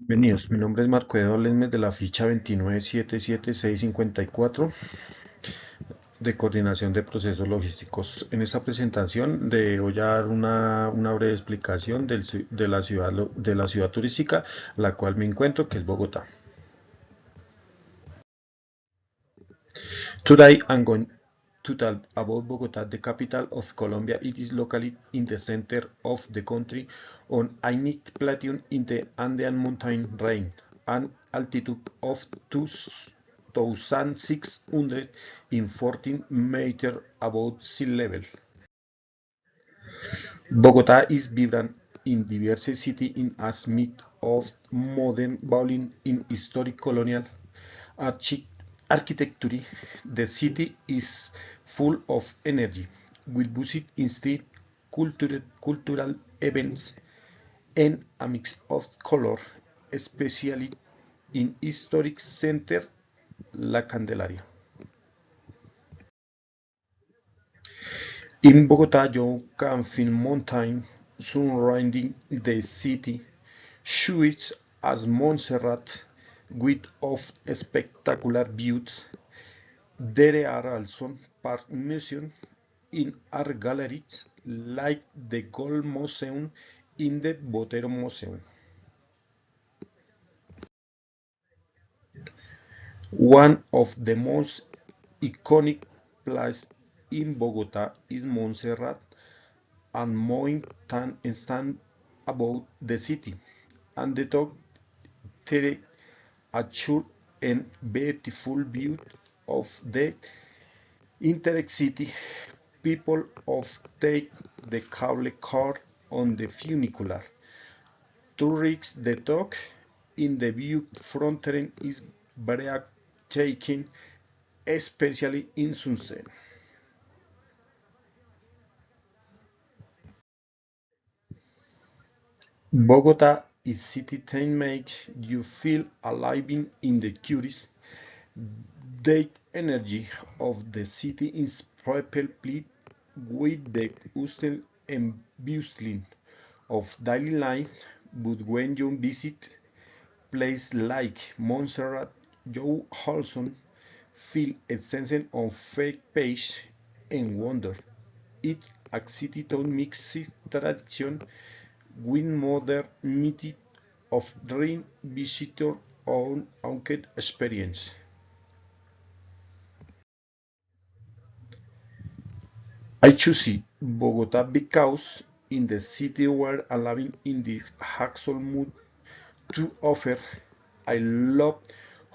Bienvenidos, mi nombre es Marco Eduardo Lesmes de la ficha 2977654 de coordinación de procesos logísticos. En esta presentación voy a dar una breve explicación de la ciudad turística, la cual me encuentro, que es Bogotá. Today I'm going to talk about Bogotá, the capital of Colombia. It is located in the center of the country on a unique plateau in the Andean mountain range, an altitude of 2,614 meters above sea level. Bogotá is vibrant in diverse city in a mix of modern bowling in historic colonial architecture. The city is full of energy, with visit instead cultural events and a mix of color, especially in historic center La Candelaria. In Bogota, you can feel mountain surrounding the city, such as Montserrat, with of spectacular views. There are also park museums in art galleries like the Gold Museum in the Botero Museum. One of the most iconic places in Bogota is Montserrat, and mountain stand above the city, and the top there assure a beautiful view of the intercity. People of take the cable car on the funicular to reach the top. In the view from terrain is breathtaking, especially in sunset. Bogota is city that make you feel alive in the curious. The energy of the city is palpable with the hustle and bustle of daily life, but when you visit places like Montserrat, you also feel a sense of faith, peace, and wonder. It's a city that mixes tradition with modernity of dream visitor own uncut experience. I choose Bogota because in the city where I living in this actual mood to offer. I love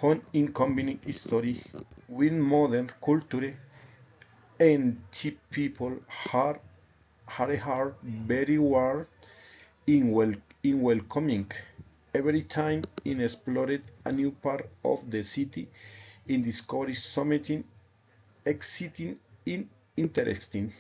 how in combining history with modern culture and cheap people are very warm in welcoming. Every time in explored a new part of the city, in discovery something exciting and interesting.